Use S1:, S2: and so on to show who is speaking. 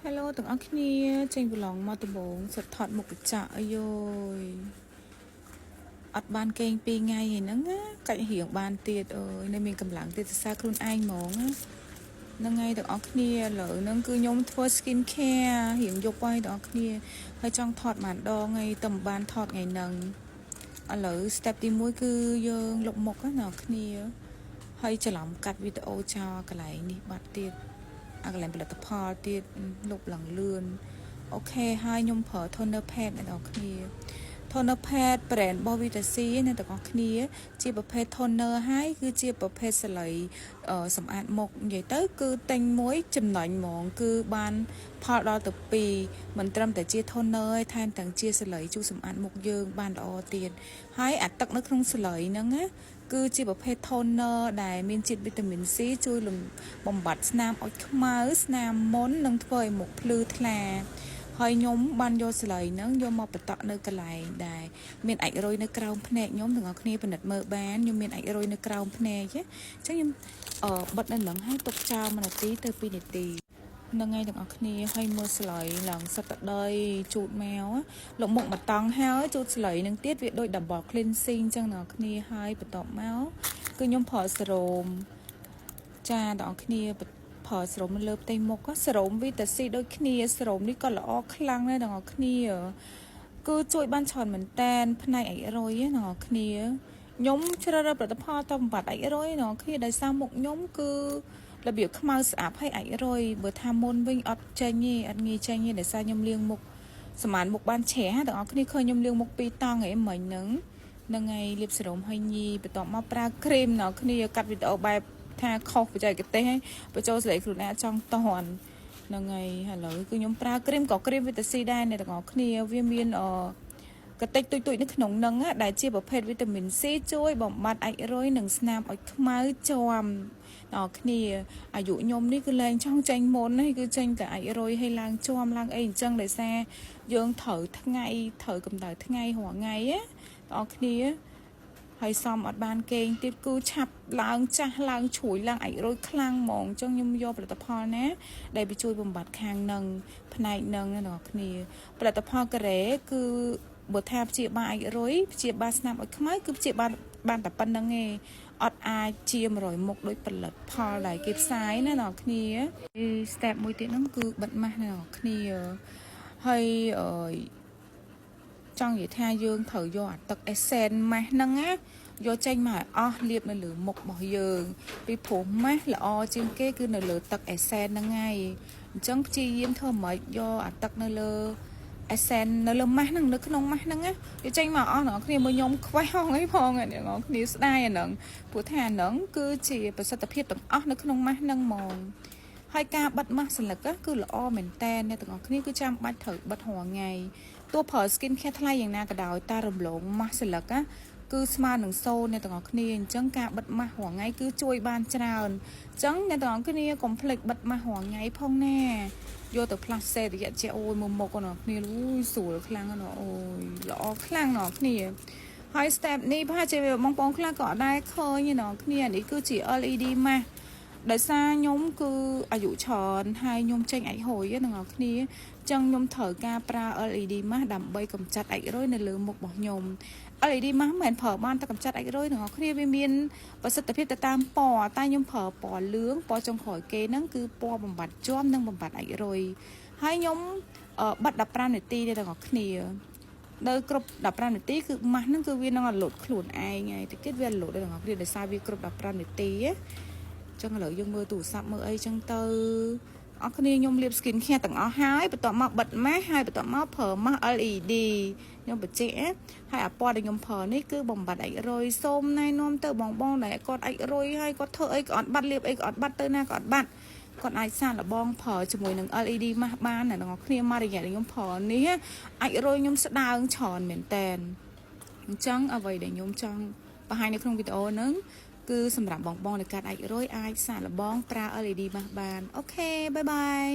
S1: Hello ទាំងអស់គ្នាចេញប្រឡងមកដំបងសិតថតមុខកញ្ចក់អាយយអត់បានគេង2ថ្ងៃហ្នឹងណាកាច់រៀងបានទៀតអើយនៅមានកម្លាំងទៀតសរសើរខ្លួនឯងហ្មងហ្នឹងហើយទាំងអស់គ្នាឥឡូវហ្នឹងគឺខ្ញុំធ្វើ skin care រៀងយប់ហើយទាំងអស់គ្នាហើយចង់ថតបានដងហើយតែមិនបានថតថ្ងៃហ្នឹងឥឡូវ step ទី1គឺយើងលុបមុខណាអ្នកគ្នាហើយច្រឡំកាត់វីដេអូចោលកន្លែងនេះបាត់ទៀតអាកន្លែងផលិតផលទៀតលុបឡើងលឿនអូខេហើយខ្ញុំប្រើ toner pad អ្នកនរគ្នា toner pad brand របស់ Vita C អ្នកទាំងអស់គ្នាជាប្រភេទ toner ហើយគឺជាប្រភេទស្លៃសម្អាតមុខនិយាយទៅគឺតែងមួយចំណេញហ្មងគឺបានផលដល់ទៅ2មិនត្រឹមតែជា toner ឯថែមទាំងជាស្លៃជូតសម្អាតមុខយើងបានល្អទៀតហើយអាទឹកនៅក្នុងស្លៃហ្នឹងណាគឺជាប្រភេទ toner ដែលមានជាតិវីតាមីន C ជួយបំបត្តិស្នាមអុចខ្មៅស្នាមមុននិងធ្វើឲ្យមុខភ្លឺថ្លាហើយខ្ញុំបានយកស្លៃហ្នឹងយកមកបតក់នៅកន្លែងដែលមានអាចរុយនៅក្រោមភ្នែកខ្ញុំទាំងអស់គ្នាពិនិត្យមើលបានខ្ញុំមានអាចរុយនៅក្រោមភ្នែកអញ្ចឹងខ្ញុំបិទនៅហ្នឹងហើយទុកចោល1នាទីទៅ2នាទីនឹងថ្ងៃទាំងអស់គ្នាឲ្យមើលស្លៃឡើងសិតតដីជូតមកលុបមុខមកតង់ហើយជូតស្លៃនឹងទៀតវាដូច double cleansing អញ្ចឹងទាំងអស់គ្នាហើយបន្ទាប់មកគឺខ្ញុំប្រើសេរ៉ូមចាទាំងអស់គ្នាប្រើសេរ៉ូមលើផ្ទៃមុខសេរ៉ូមវីតាស៊ីដូចគ្នាសេរ៉ូមនេះក៏ល្អខ្លាំងដែរទាំងអស់គ្នាគឺជួយបានច្រើនមែនតែនផ្នែកអិចរុយទាំងអស់គ្នាខ្ញុំជ្រើសរើសផលិតផលទៅបំបត្តិអិចរុយទាំងអស់គ្នាដោយសារមុខខ្ញុំគឺរបៀបខ្មៅស្អាប់ហើយអាចរុយបើថាមុនវិញអត់ចេញទេអត់ងាយចេញទេដោយសារខ្ញុំលាងមុខសម្អាតមុខបានជ្រះទាំងអស់គ្នាឃើញខ្ញុំលាងមុខ2តង់ហ៎មិញហ្នឹងហើយលាបសេរ៉ូមហើយញីបន្ទាប់មកប្រើគ្រីមទាំងអស់គ្នាកាត់វីដេអូបែបថាខុសបច្ចេកទេសហើយបញ្ចូលសលេងខ្លួនឯងចង់តន់ហ្នឹងហើយឥឡូវគឺខ្ញុំប្រើគ្រីមក៏គ្រីមវីតាស៊ីដែរអ្នកទាំងអស់គ្នាវាមានកតិចទុយនៅក្នុងហ្នឹងដែលជាប្រភេទវីតាមីន C ជួយបំបត្តិអាចរុយនិងស្នាមឲ្យខ្មៅជាំដល់គ្នាអាយុខ្ញុំនេះគឺលែងចង់ចេញមុនហើយគឺចេញតែអាចរុយឲ្យឡើងជាំឡើងអីអញ្ចឹងដោយសារយើងត្រូវថ្ងៃត្រូវកម្ដៅថ្ងៃរាល់ថ្ងៃណាដល់គ្នាហើយសំអត់បានគេងទៀតគឺឆាប់ឡើងចាស់ឡើងជ្រួយឡើងអាចរុយខ្លាំងហ្មងអញ្ចឹងខ្ញុំយកផលិតផលណាដែលវាជួយបំបត្តិខាងនឹងផ្នែកនឹងណាអ្នកគ្នាផលិតផលការ៉េគឺបើថាព្យាបាលអាចរុយព្យាបាលស្នាមឲ្យខ្មៅគឺព្យាបាលបានតែប៉ុណ្្នឹងឯងអត់អាចជា100មុខដោយផលិតផលដែលគេផ្សាយណាអ្នកគ្នា step មួយទៀតហ្នឹងគឺបិទម៉ាស់ណាអ្នកគ្នាហើយចង់និយាយថាយើងត្រូវយកអាទឹក essence ម៉ាស់ហ្នឹងណាយកចេញមកឲ្យអស់លាបនៅលើមុខរបស់យើងពីព្រោះម៉ាស់ល្អជាងគេគឺនៅលើទឹក essence ហ្នឹងហើយអញ្ចឹងព្យាយាមធ្វើម៉េចយកអាទឹកនៅលើ essence នៅលើម៉ាស់ហ្នឹងនៅក្នុងម៉ាស់ហ្នឹងណាយកចេញមកអស់អ្នកគ្នាមើលខ្ញុំខ្វះហងអីផងអ្នកគ្នាស្ដាយអាហ្នឹងព្រោះថាអាហ្នឹងគឺជាប្រសិទ្ធភាពទាំងអស់នៅក្នុងម៉ាស់ហ្នឹងហ្មងហើយការបិទម៉ាស់សន្លឹកគឺល្អមែនតើអ្នកទាំងអស់គ្នាគឺចាំបាច់ត្រូវបិទរាល់ថ្ងៃទោះប្រើ skin care ថ្លៃយ៉ាងណាក៏ដោយតែរំលងម៉ាស់សន្លឹកគឺស្មើនឹងសូនអ្នកទាំងអស់គ្នាអញ្ចឹងការបិទម៉ាស់រាល់ថ្ងៃគឺជួយបានច្រើនអញ្ចឹងអ្នកទាំងអស់គ្នាកុំភ្លេចបិទម៉ាស់រាល់ថ្ងៃផងណាយកទៅផ្លាស់សេរយៈជាអូយមុខអ្នកគ្នាអូយស្រួលខ្លាំងណាស់អូយល្អខ្លាំងអ្នកគ្នាហើយ step នេះប្រហែលជាបងប្អូនខ្លះក៏អត់ដែរឃើញអ្នកគ្នានេះគឺជា LED ម៉ាស់ដោយសារខ្ញុំគឺអាយុច្រើនហើយខ្ញុំចេញអាចហួយទាំងអស់គ្នាអញ្ចឹងខ្ញុំត្រូវការប្រើ LED ម៉ាស់ដើម្បីកម្ចាត់អាចរុយនៅលើមុខរបស់ខ្ញុំ LED ម៉ាស់មិនមែនប្រើបានតែកម្ចាត់អាចរុយទាំងអស់គ្នាវាមានប្រសិទ្ធភាពទៅតាមពណ៌តែខ្ញុំប្រើពណ៌លឿងពណ៌ចុងក្រោយគេហ្នឹងគឺពណ៌បំបត្តិជាំនិងបំបត្តិអាចរុយហើយខ្ញុំបិទ15នាទីទេទាំងអស់គ្នានៅគ្រប់15នាទីគឺម៉ាស់ហ្នឹងគឺវានឹងលុតខ្លួនឯងហើយតិចទៀតវាលុតដល់ទាំងអស់គ្នាដោយសារវាគ្រប់15នាទីចឹងឥឡូវយើងមើលទូរស័ព្ទមើលអីចឹងទៅអរគ្នាខ្ញុំលាប skin care ទាំងអស់ហើយបន្ទាប់មកបិទម៉ាស់ហើយបន្ទាប់មកប្រើម៉ាស់ LED ខ្ញុំបញ្ជាក់ហើយអាពណ៌ដែលខ្ញុំប្រើនេះគឺបំបត្តិអាចរុយសូមណែនាំទៅបងដែលគាត់អាចរុយហើយគាត់ធ្វើអីក៏អត់បាត់លាបអីក៏អត់បាត់ទៅណាក៏អត់បាត់គាត់អាចសាកល្បងប្រើជាមួយនឹង LED ម៉ាស់បានអ្នកនរគ្នាមករយៈខ្ញុំប្រើនេះអាចរុយខ្ញុំស្ដើងច្រើនមែនតែនអញ្ចឹងអ្វីដែលខ្ញុំចង់បង្ហាញនៅក្នុងវីដេអូហ្នឹងគឺសម្រាប់បងដែលកាត់អាចរុយអាចសាកល្បងប្រើ LED ម៉ាស់បានអូខេបាយបាយ